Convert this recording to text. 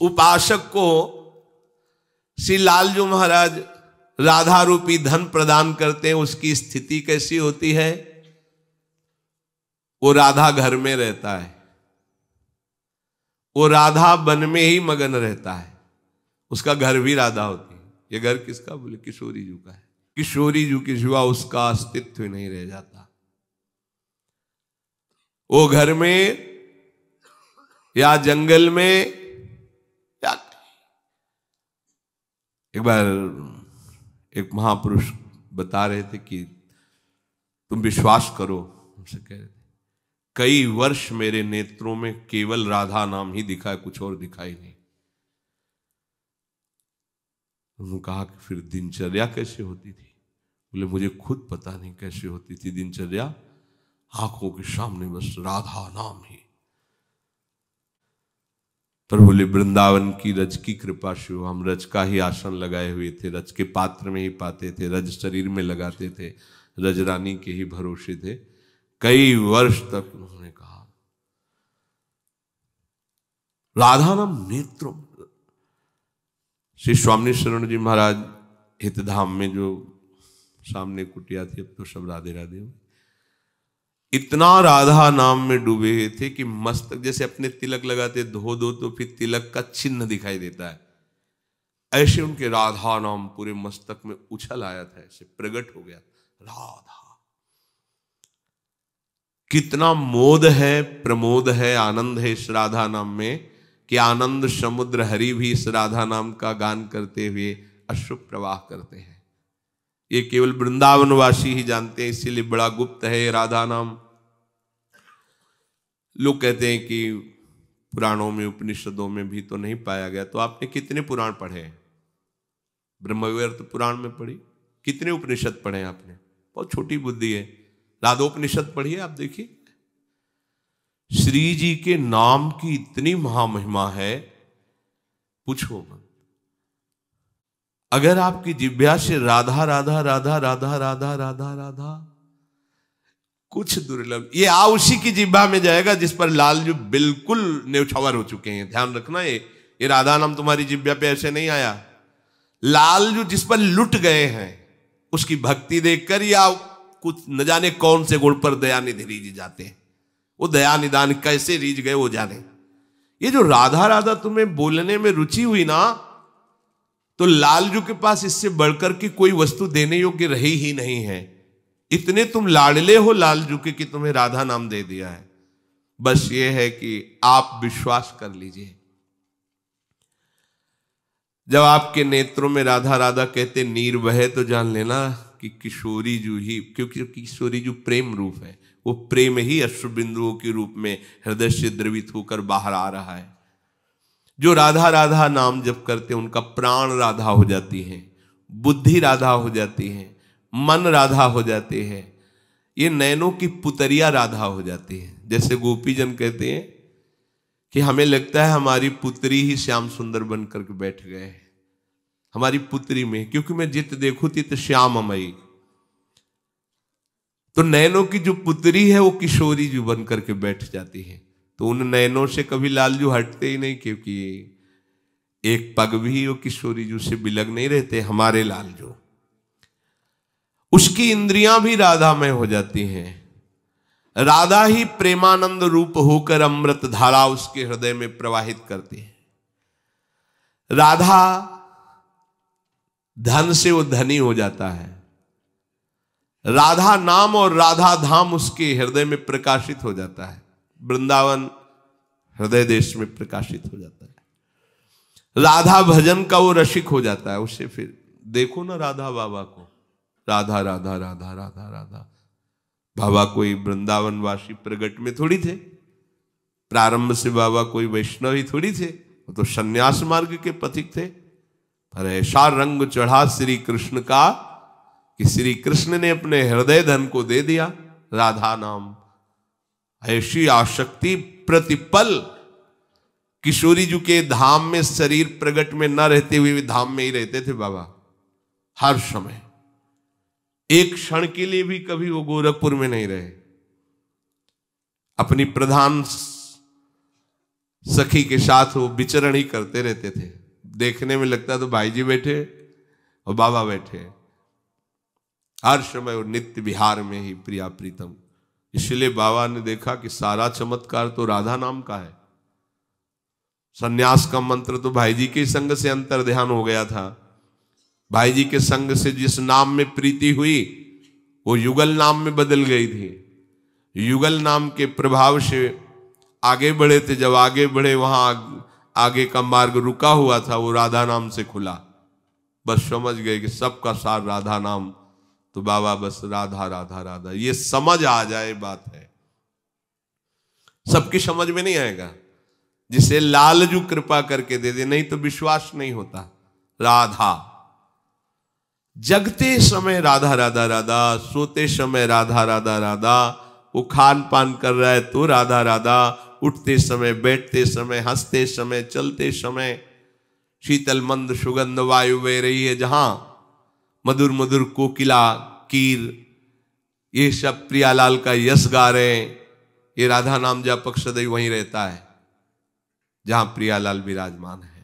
उपासक को श्री लालजू महाराज राधा रूपी धन प्रदान करते हैं, उसकी स्थिति कैसी होती है? वो राधा घर में रहता है, वो राधा वन में ही मगन रहता है, उसका घर भी राधा होती है। ये घर किसका? बोले किशोरी जी का है। किशोरी जी के सिवा उसका अस्तित्व नहीं रह जाता। वो घर में या जंगल में या एक बार एक महापुरुष बता रहे थे कि तुम विश्वास करो, उनसे कह रहे थे, कई वर्ष मेरे नेत्रों में केवल राधा नाम ही दिखा है, कुछ और दिखाई नहीं। उन्होंने कहा कि फिर दिनचर्या कैसे होती थी? बोले मुझे खुद पता नहीं कैसे होती थी दिनचर्या, आंखों के सामने बस राधा नाम ही। पर बोले वृंदावन की रज की कृपा से हम रज का ही आसन लगाए हुए थे, रज के पात्र में ही पाते थे, रज शरीर में लगाते थे, रज रानी के ही भरोसे थे। कई वर्ष तक उन्होंने कहा राधा नाम नेत्रों। श्री स्वामी शरण जी महाराज हितधाम में जो सामने कुटिया थी, अब तो सब राधे राधे, इतना राधा नाम में डूबे हुए थे कि मस्तक जैसे अपने तिलक लगाते धो दो तो फिर तिलक का चिन्ह दिखाई देता है, ऐसे उनके राधा नाम पूरे मस्तक में उछल आया था, ऐसे प्रकट हो गया राधा। कितना मोद है, प्रमोद है, आनंद है इस राधा नाम में कि आनंद समुद्र हरि भी इस राधा नाम का गान करते हुए अश्रु प्रवाह करते हैं। ये केवल वृंदावनवासी ही जानते हैं, इसीलिए बड़ा गुप्त है ये राधा नाम। लोग कहते हैं कि पुराणों में उपनिषदों में भी तो नहीं पाया गया। तो आपने कितने पुराण पढ़े? ब्रह्मवैवर्त पुराण में पढ़ी? कितने उपनिषद पढ़े आपने? बहुत छोटी बुद्धि है। राधोपनिषद पढ़िए, आप देखिए श्री जी के नाम की इतनी महामहिमा है, पूछो मत। अगर आपकी जिह्वा से राधा राधा राधा राधा राधा राधा राधा कुछ दुर्लभ, ये आ उसी की जिह्वा में जाएगा जिस पर लालजू बिल्कुल न्यौछावर हो चुके हैं। ध्यान रखना, ये राधा नाम तुम्हारी जिह्वा पे ऐसे नहीं आया। लालजू जिस पर लुट गए हैं उसकी भक्ति देखकर, या कुछ न जाने कौन से गुण पर दयानिधि रीझ जाते हैं, वो दया निदान कैसे रीझ गए वो जाने। ये जो राधा राधा तुम्हें बोलने में रुचि हुई ना, तो लालजू के पास इससे बढ़कर की कोई वस्तु देने योग्य रही ही नहीं है। इतने तुम लाडले हो लालजू के कि तुम्हें राधा नाम दे दिया है। बस ये है कि आप विश्वास कर लीजिए। जब आपके नेत्रों में राधा राधा कहते नीर बहे, तो जान लेना कि किशोरी जू ही, क्योंकि किशोरी जू प्रेम रूप है, वो प्रेम ही अश्रु बिंदुओं के रूप में हृदय से द्रवित होकर बाहर आ रहा है। जो राधा राधा नाम जप करते हैं उनका प्राण राधा हो जाती है, बुद्धि राधा हो जाती है, मन राधा हो जाते हैं, ये नैनों की पुतरिया राधा हो जाती है। जैसे गोपीजन कहते हैं कि हमें लगता है हमारी पुत्री ही श्याम सुंदर बन करके बैठ गए हैं, हमारी पुत्री में, क्योंकि मैं जित देखूं तित श्याममयी। तो नैनों की जो पुत्री है वो किशोरी जी बन करके बैठ जाती है। तो उन नैनों से कभी लालजू हटते ही नहीं, क्योंकि एक पग भी वो किशोरी जी से बिलग नहीं रहते हमारे लालजू। उसकी इंद्रियां भी राधामय हो जाती हैं। राधा ही प्रेमानंद रूप होकर अमृत धारा उसके हृदय में प्रवाहित करती है। राधा धन से वो धनी हो जाता है। राधा नाम और राधा धाम उसके हृदय में प्रकाशित हो जाता है। वृंदावन हृदय देश में प्रकाशित हो जाता है। राधा भजन का वो रसिक हो जाता है। उसे फिर देखो ना राधा बाबा को, राधा राधा राधा राधा राधा। बाबा कोई वृंदावन वासी प्रगट में थोड़ी थे, प्रारंभ से बाबा कोई वैष्णव ही थोड़ी थे, वो तो सन्यास मार्ग के पथिक थे। पर ऐसा रंग चढ़ा श्री कृष्ण का कि श्री कृष्ण ने अपने हृदय धन को दे दिया राधा नाम। ऐसी आसक्ति प्रतिपल किशोरी जी के धाम में, शरीर प्रगट में न रहते हुए भी धाम में ही रहते थे बाबा हर समय। एक क्षण के लिए भी कभी वो गोरखपुर में नहीं रहे। अपनी प्रधान सखी के साथ वो विचरण ही करते रहते थे। देखने में लगता तो भाई जी बैठे और बाबा बैठे, हर समय वो नित्य विहार में ही प्रिया प्रीतम। इसलिए बाबा ने देखा कि सारा चमत्कार तो राधा नाम का है। सन्यास का मंत्र तो भाई जी के संग से अंतर ध्यान हो गया था। भाई जी के संग से जिस नाम में प्रीति हुई वो युगल नाम में बदल गई थी। युगल नाम के प्रभाव से आगे बढ़े थे। जब आगे बढ़े वहां आगे का मार्ग रुका हुआ था, वो राधा नाम से खुला। बस समझ गए कि सबका सार राधा नाम, तो बाबा बस राधा राधा राधा, ये समझ आ जाए बात है। सबकी समझ में नहीं आएगा, जिसे लालजू कृपा करके दे दे, नहीं तो विश्वास नहीं होता। राधा, जगते समय राधा राधा राधा, सोते समय राधा राधा राधा, वो खान पान कर रहा है तो राधा राधा, उठते समय, बैठते समय, हंसते समय, चलते समय, शीतल मंद सुगंध वायु बह रही है जहां, मधुर मधुर कोकिला कीर ये सब प्रियालाल का यश गा रहे हैं। ये राधा नाम जापक सदैव वहीं रहता है जहां प्रियालाल विराजमान है।